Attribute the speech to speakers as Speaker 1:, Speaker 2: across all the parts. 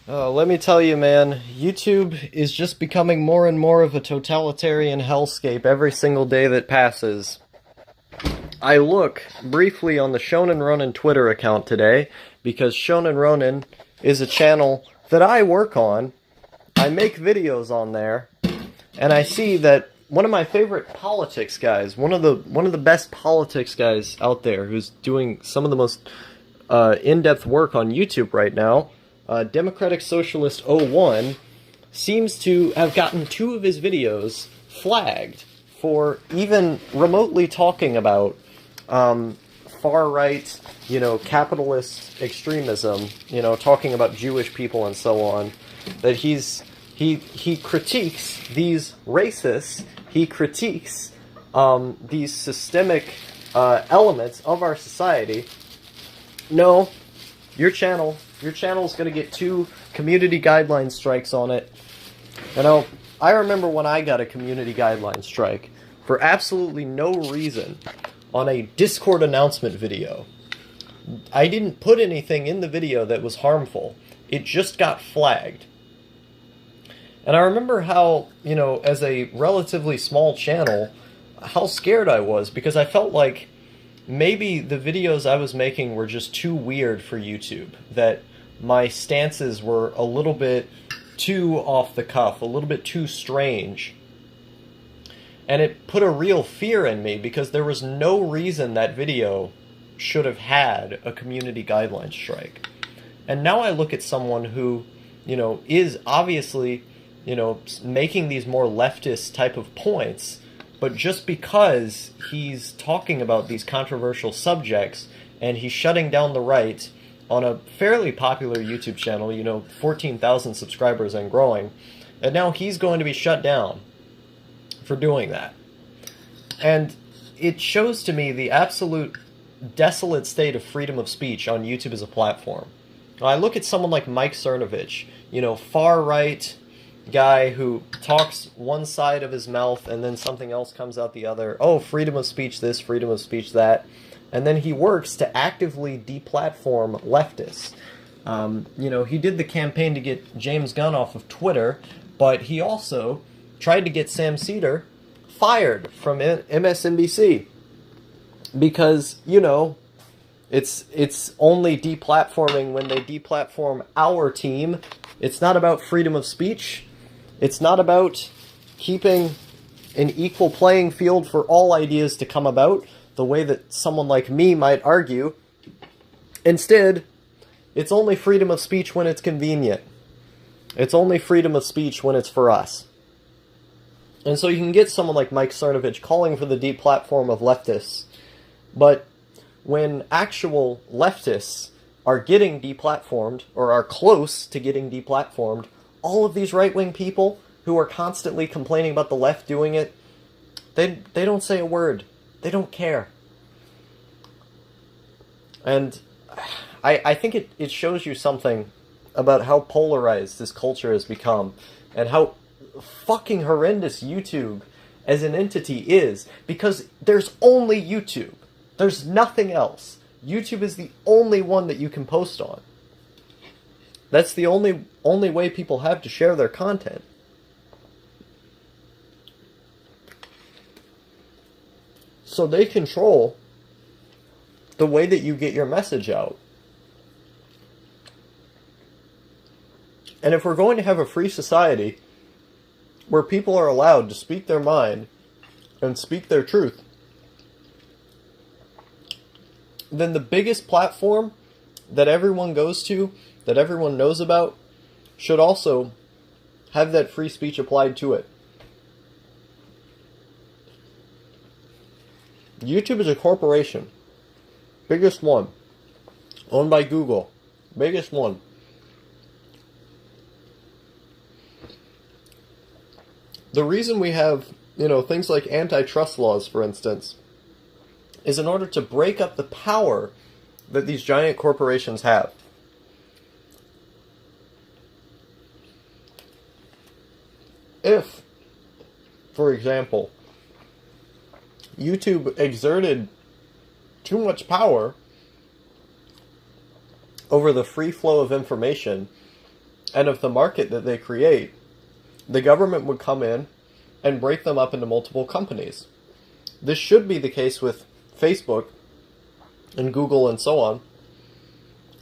Speaker 1: Let me tell you, man, YouTube is just becoming more and more of a totalitarian hellscape every single day that passes. I look briefly on the Shonen Ronin Twitter account today because Shonen Ronin is a channel that I work on. I make videos on there, and I see that one of my favorite politics guys, one of the best politics guys out there, who's doing some of the most in-depth work on YouTube right now, Democratic Socialist 01, seems to have gotten two of his videos flagged for even remotely talking about far-right, capitalist extremism, talking about Jewish people and so on. That he critiques these racists, he critiques these systemic elements of our society. No, your channel is going to get 2 community guideline strikes on it. I remember when I got a community guideline strike for absolutely no reason on a Discord announcement video. I didn't put anything in the video that was harmful. It just got flagged. And I remember how, as a relatively small channel, how scared I was, because I felt like maybe the videos I was making were just too weird for YouTube, that my stances were a little bit too off the cuff, a little bit too strange. And it put a real fear in me, because there was no reason that video should have had a community guideline strike. And now I look at someone who, is obviously, making these more leftist type of points, but just because he's talking about these controversial subjects and he's shutting down the right on a fairly popular YouTube channel, 14,000 subscribers and growing, and now he's going to be shut down for doing that. And it shows to me the absolute desolate state of freedom of speech on YouTube as a platform. I look at someone like Mike Cernovich, far-right guy who talks one side of his mouth and then something else comes out the other. Oh, freedom of speech this, freedom of speech that. And then he works to actively deplatform leftists. He did the campaign to get James Gunn off of Twitter, but he also tried to get Sam Seder fired from MSNBC. Because, it's only deplatforming when they deplatform our team. It's not about freedom of speech. It's not about keeping an equal playing field for all ideas to come about, the way that someone like me might argue. Instead, it's only freedom of speech when it's convenient. It's only freedom of speech when it's for us. And so you can get someone like Mike Cernovich calling for the deplatform of leftists, but when actual leftists are getting deplatformed, or are close to getting deplatformed, all of these right-wing people who are constantly complaining about the left doing it, they don't say a word. They don't care. And I think it shows you something about how polarized this culture has become, and how fucking horrendous YouTube as an entity is, because there's only YouTube. There's nothing else. YouTube is the only one that you can post on. That's the only way people have to share their content. So they control the way that you get your message out. And if we're going to have a free society where people are allowed to speak their mind and speak their truth, then the biggest platform that everyone goes to, that everyone knows about, should also have that free speech applied to it. YouTube is a corporation. Biggest one. Owned by Google. Biggest one. The reason we have, things like antitrust laws, for instance, is in order to break up the power that these giant corporations have. If, for example, YouTube exerted too much power over the free flow of information And of the market that they create, the government would come in and break them up into multiple companies. This should be the case with Facebook and Google and so on,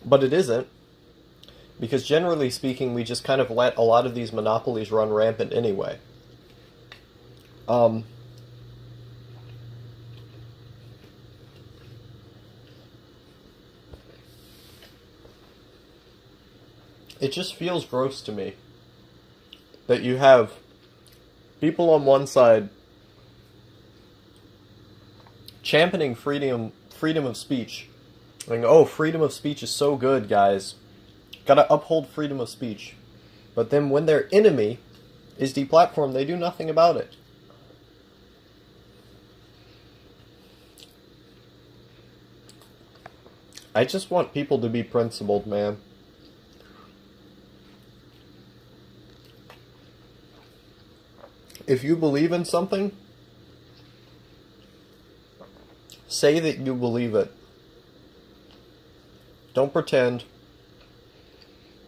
Speaker 1: but it isn't, because generally speaking, we just kind of let a lot of these monopolies run rampant anyway. It just feels gross to me that you have people on one side championing freedom of speech. Like, oh, freedom of speech is so good, guys. Gotta uphold freedom of speech. But then when their enemy is deplatformed, they do nothing about it. I just want people to be principled, man. If you believe in something, say that you believe it. Don't pretend.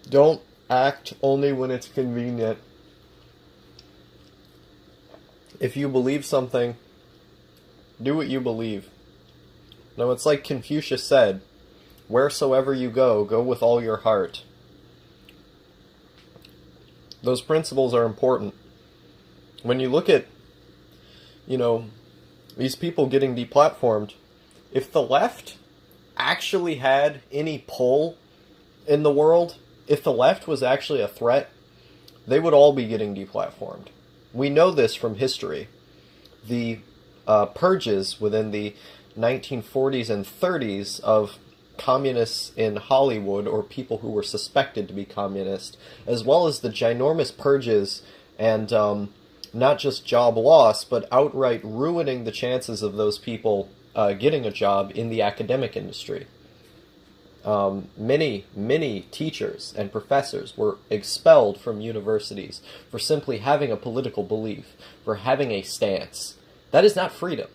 Speaker 1: Don't act only when it's convenient. If you believe something, do what you believe. Now, it's like Confucius said, wheresoever you go, go with all your heart. Those principles are important. When you look at, these people getting deplatformed, if the left actually had any pull in the world, if the left was actually a threat, they would all be getting deplatformed. We know this from history. The purges within the 1940s and 30s of communists in Hollywood, or people who were suspected to be communist, as well as the ginormous purges and not just job loss, but outright ruining the chances of those people getting a job in the academic industry. Many teachers and professors were expelled from universities for simply having a political belief, for having a stance. That is not freedom.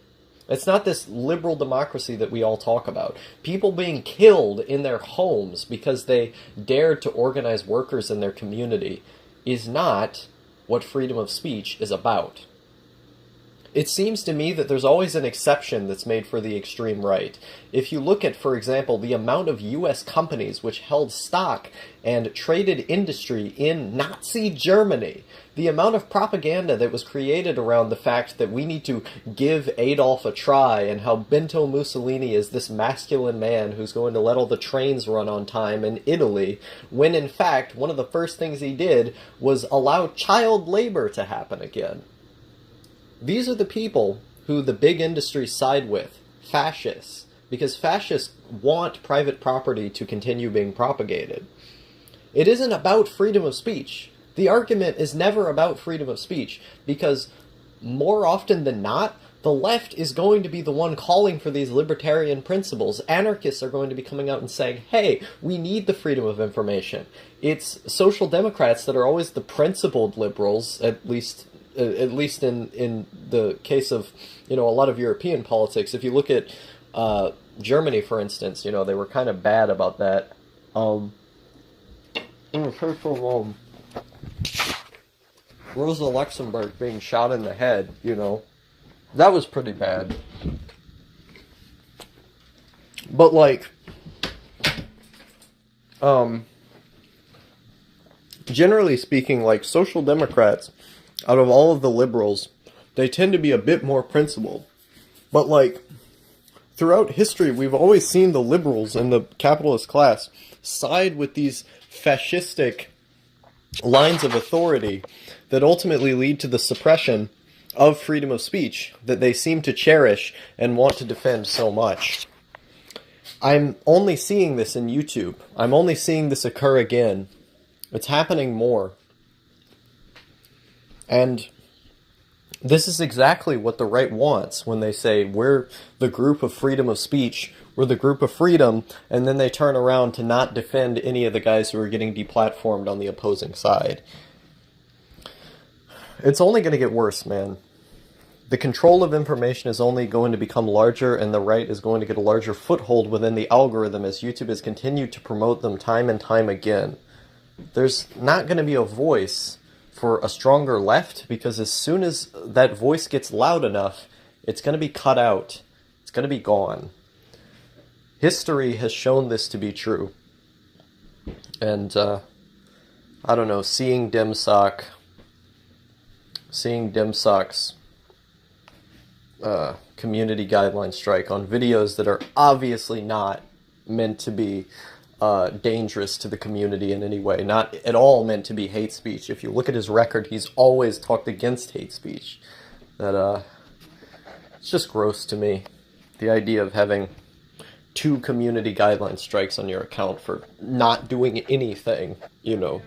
Speaker 1: It's not this liberal democracy that we all talk about. People being killed in their homes because they dared to organize workers in their community is not what freedom of speech is about. It seems to me that there's always an exception that's made for the extreme right. If you look at, for example, the amount of U.S. companies which held stock and traded industry in Nazi Germany, the amount of propaganda that was created around the fact that we need to give Adolf a try, and how Benito Mussolini is this masculine man who's going to let all the trains run on time in Italy, when in fact one of the first things he did was allow child labor to happen again. These are the people who the big industry side with, fascists, because fascists want private property to continue being propagated. It isn't about freedom of speech. The argument is never about freedom of speech, because more often than not, the left is going to be the one calling for these libertarian principles. Anarchists are going to be coming out and saying, hey, we need the freedom of information. It's social democrats that are always the principled liberals, at least in the case of, a lot of European politics. If you look at Germany, for instance, they were kind of bad about that. In the case of Rosa Luxemburg being shot in the head, that was pretty bad. But generally speaking, social democrats, out of all of the liberals, they tend to be a bit more principled. But throughout history, we've always seen the liberals and the capitalist class side with these fascistic lines of authority that ultimately lead to the suppression of freedom of speech that they seem to cherish and want to defend so much. I'm only seeing this in YouTube. I'm only seeing this occur again. It's happening more. And this is exactly what the right wants when they say, we're the group of freedom of speech, we're the group of freedom, and then they turn around to not defend any of the guys who are getting deplatformed on the opposing side. It's only going to get worse, man. The control of information is only going to become larger, and the right is going to get a larger foothold within the algorithm as YouTube has continued to promote them time and time again. there's not going to be a voice for a stronger left, because as soon as that voice gets loud enough, it's going to be cut out. It's going to be gone. History has shown this to be true. And, I don't know, seeing DimSoc's community guideline strike on videos that are obviously not meant to be dangerous to the community in any way, not at all meant to be hate speech. If you look at his record, he's always talked against hate speech. That it's just gross to me, the idea of having 2 community guideline strikes on your account for not doing anything, you know.